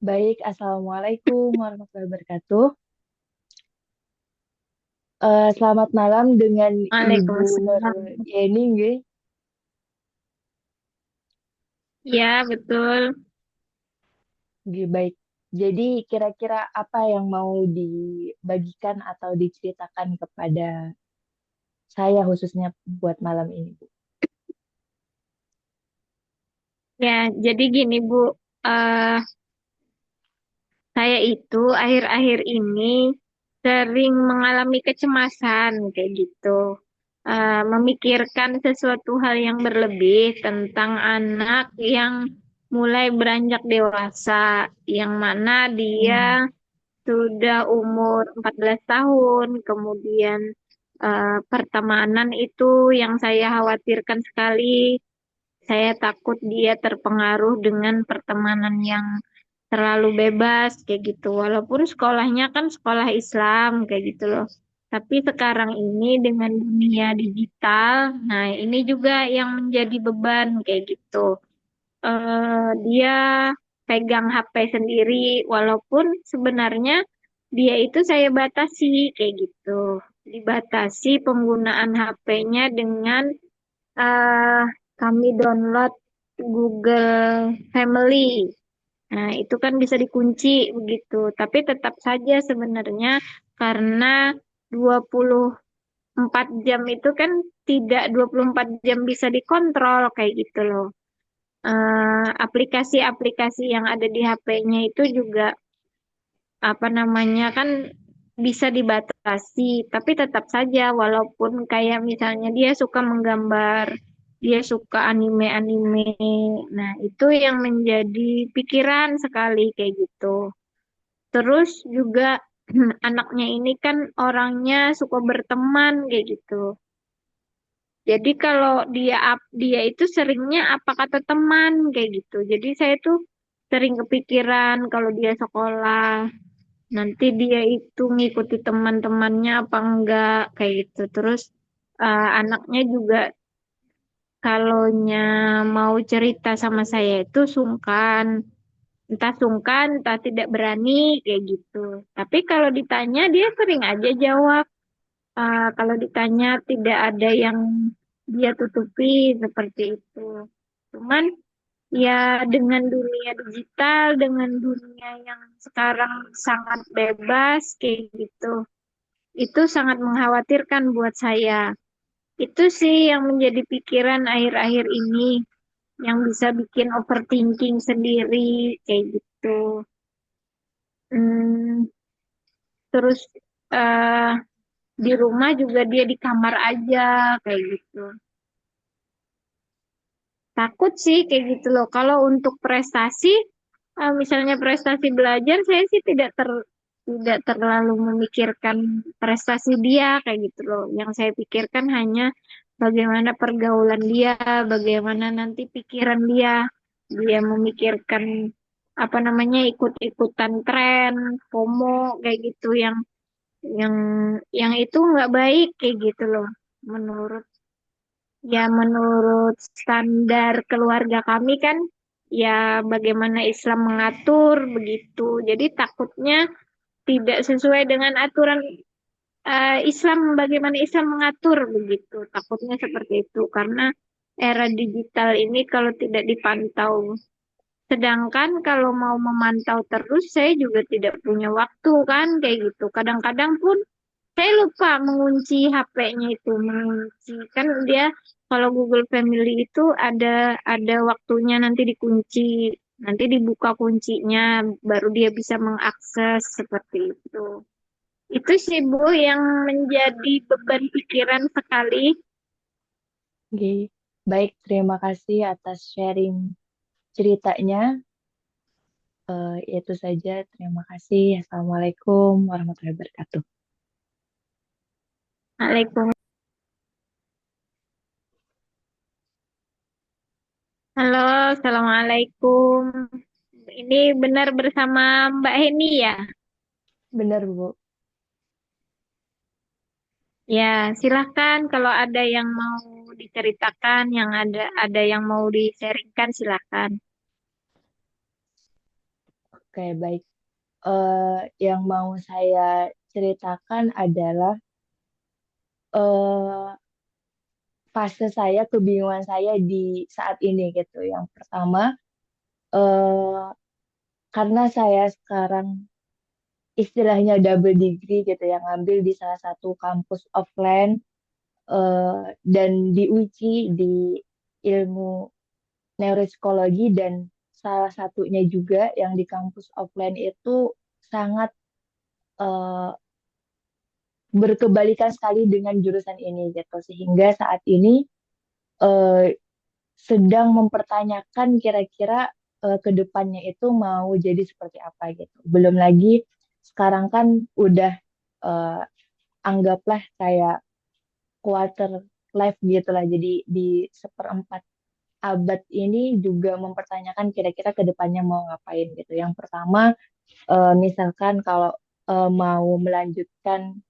Baik, Assalamualaikum warahmatullahi wabarakatuh. Selamat malam dengan Ibu Nur Waalaikumsalam. Yeni, nggih. Ya, betul. Nggih, baik. Jadi kira-kira apa yang mau dibagikan atau diceritakan kepada saya khususnya buat malam ini, Bu? Ya, jadi gini, Bu. Eh, saya itu akhir-akhir ini sering mengalami kecemasan kayak gitu. Memikirkan sesuatu hal yang berlebih tentang anak yang mulai beranjak dewasa, yang mana Hmm. dia sudah umur 14 tahun, kemudian pertemanan itu yang saya khawatirkan sekali. Saya takut dia terpengaruh dengan pertemanan yang terlalu bebas kayak gitu. Walaupun sekolahnya kan sekolah Islam kayak gitu loh. Tapi sekarang ini dengan dunia digital, nah ini juga yang menjadi beban kayak gitu. Dia pegang HP sendiri, walaupun sebenarnya dia itu saya batasi kayak gitu. Dibatasi penggunaan HP-nya dengan eh, kami download Google Family. Nah, itu kan bisa dikunci begitu. Tapi tetap saja sebenarnya karena 24 jam itu kan tidak 24 jam bisa dikontrol kayak gitu loh. Aplikasi-aplikasi yang ada di HP-nya itu juga apa namanya kan bisa dibatasi, tapi tetap saja walaupun kayak misalnya dia suka menggambar, dia suka anime-anime. Nah, itu yang menjadi pikiran sekali kayak gitu. Terus juga anaknya ini kan orangnya suka berteman kayak gitu. Jadi kalau dia itu seringnya apa kata teman kayak gitu. Jadi saya tuh sering kepikiran kalau dia sekolah nanti dia itu ngikuti teman-temannya apa enggak kayak gitu. Terus anaknya juga kalaunya mau cerita sama saya itu sungkan, entah tidak berani kayak gitu. Tapi kalau ditanya dia sering aja jawab. Kalau ditanya tidak ada yang dia tutupi seperti itu. Cuman ya dengan dunia digital, dengan dunia yang sekarang sangat bebas kayak gitu, itu sangat mengkhawatirkan buat saya. Itu sih yang menjadi pikiran akhir-akhir ini, yang bisa bikin overthinking sendiri kayak gitu. Hmm, terus eh, di rumah juga dia di kamar aja kayak gitu. Takut sih kayak gitu loh. Kalau untuk prestasi, misalnya prestasi belajar, saya sih tidak terlalu memikirkan prestasi dia kayak gitu loh. Yang saya pikirkan hanya bagaimana pergaulan dia, bagaimana nanti pikiran dia. Dia memikirkan apa namanya ikut-ikutan tren, FOMO kayak gitu yang yang itu nggak baik kayak gitu loh menurut. Ya, menurut standar keluarga kami kan, ya bagaimana Islam mengatur begitu. Jadi takutnya tidak sesuai dengan aturan Islam, bagaimana Islam mengatur begitu. Takutnya seperti itu karena era digital ini kalau tidak dipantau. Sedangkan kalau mau memantau terus, saya juga tidak punya waktu kan, kayak gitu. Kadang-kadang pun saya lupa mengunci HP-nya itu, mengunci kan dia kalau Google Family itu ada waktunya nanti dikunci, nanti dibuka kuncinya, baru dia bisa mengakses seperti itu. Itu sih Bu yang menjadi beban pikiran sekali. Nggih. Baik, terima kasih atas sharing ceritanya. Itu saja, terima kasih. Assalamualaikum warahmatullahi wabarakatuh. Waalaikumsalam. Halo, Assalamualaikum. Ini benar bersama Mbak Heni ya? Benar, Bu. Ya, silahkan kalau ada yang mau diceritakan, yang ada yang mau di-sharingkan, silahkan. Kayak baik. Yang mau saya ceritakan adalah eh, fase saya, kebingungan saya di saat ini gitu. Yang pertama, eh, karena saya sekarang istilahnya double degree gitu, yang ngambil di salah satu kampus offline dan diuji di ilmu neuropsikologi dan salah satunya juga yang di kampus offline itu sangat eh, berkebalikan sekali dengan jurusan ini gitu sehingga saat ini eh, sedang mempertanyakan kira-kira ke depannya itu mau jadi seperti apa gitu. Belum lagi sekarang kan udah eh, anggaplah kayak quarter life gitu lah. Jadi di seperempat abad ini juga mempertanyakan kira-kira ke depannya mau ngapain gitu. Yang pertama, misalkan kalau mau melanjutkan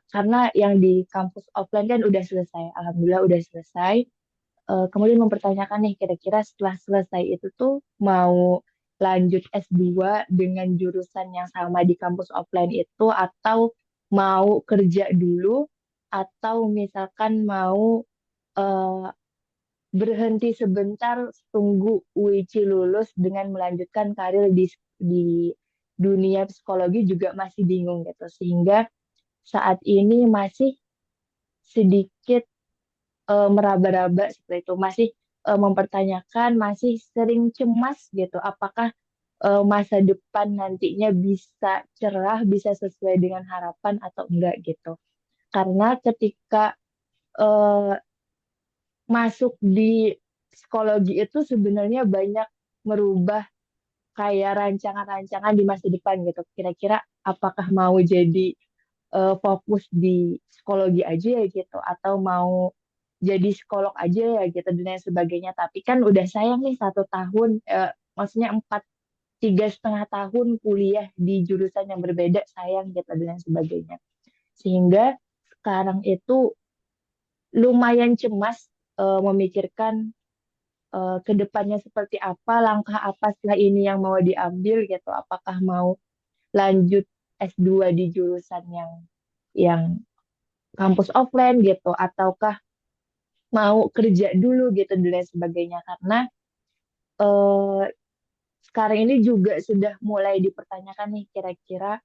karena yang di kampus offline kan udah selesai, alhamdulillah udah selesai. Kemudian mempertanyakan nih kira-kira setelah selesai itu tuh mau lanjut S2 dengan jurusan yang sama di kampus offline itu atau mau kerja dulu atau misalkan mau eh, berhenti sebentar tunggu UIC lulus dengan melanjutkan karir di dunia psikologi juga masih bingung gitu sehingga saat ini masih sedikit meraba-raba seperti itu, masih mempertanyakan, masih sering cemas gitu, apakah masa depan nantinya bisa cerah, bisa sesuai dengan harapan atau enggak gitu. Karena ketika eh, masuk di psikologi itu sebenarnya banyak merubah kayak rancangan-rancangan di masa depan gitu. Kira-kira apakah mau jadi fokus di psikologi aja ya gitu atau mau jadi psikolog aja ya gitu dan lain sebagainya tapi kan udah sayang nih 1 tahun maksudnya 3,5 tahun kuliah di jurusan yang berbeda sayang gitu dan lain sebagainya sehingga sekarang itu lumayan cemas memikirkan ke depannya seperti apa langkah apa setelah ini yang mau diambil gitu apakah mau lanjut S2 di jurusan yang kampus offline gitu ataukah mau kerja dulu gitu dan lain sebagainya karena eh, sekarang ini juga sudah mulai dipertanyakan nih kira-kira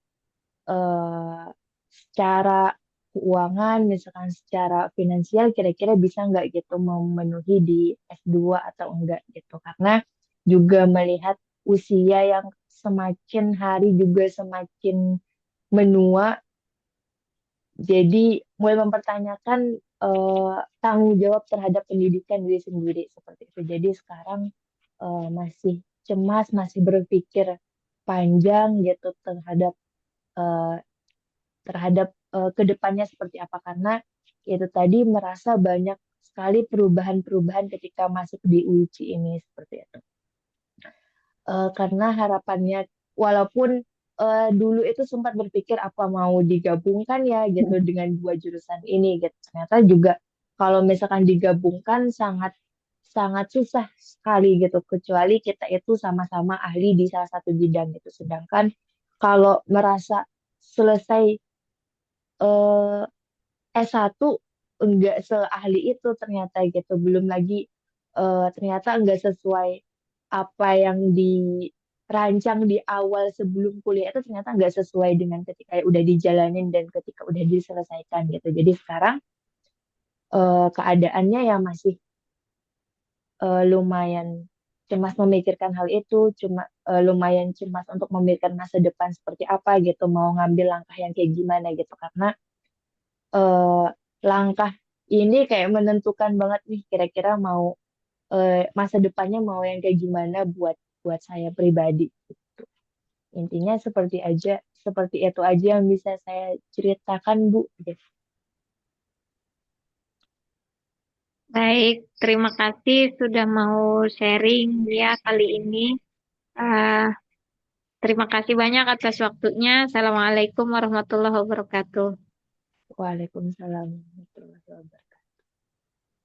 eh, secara keuangan misalkan secara finansial kira-kira bisa nggak gitu memenuhi di S2 atau enggak gitu karena juga melihat usia yang semakin hari juga semakin menua jadi mulai mempertanyakan tanggung jawab terhadap pendidikan diri sendiri seperti itu. Jadi sekarang masih cemas, masih berpikir panjang gitu eh, terhadap kedepannya seperti apa karena itu tadi merasa banyak sekali perubahan-perubahan ketika masuk di UIC ini seperti itu. Karena harapannya walaupun dulu itu sempat berpikir apa mau digabungkan ya gitu dengan dua jurusan ini gitu ternyata juga kalau misalkan digabungkan sangat sangat susah sekali gitu kecuali kita itu sama-sama ahli di salah satu bidang gitu sedangkan kalau merasa selesai eh, S1 enggak seahli itu ternyata gitu belum lagi ternyata enggak sesuai apa yang dirancang di awal sebelum kuliah itu ternyata enggak sesuai dengan ketika udah dijalanin dan ketika udah diselesaikan gitu jadi sekarang keadaannya ya masih lumayan cemas memikirkan hal itu cuma lumayan cemas untuk memikirkan masa depan seperti apa gitu mau ngambil langkah yang kayak gimana gitu karena eh, langkah ini kayak menentukan banget nih kira-kira mau masa depannya mau yang kayak gimana buat buat saya pribadi. Intinya seperti itu aja yang bisa saya ceritakan Bu. Gitu. Baik, terima kasih sudah mau sharing ya kali ini. Ah, terima kasih banyak atas waktunya. Assalamualaikum warahmatullahi wabarakatuh. Waalaikumsalam warahmatullahi wabarakatuh.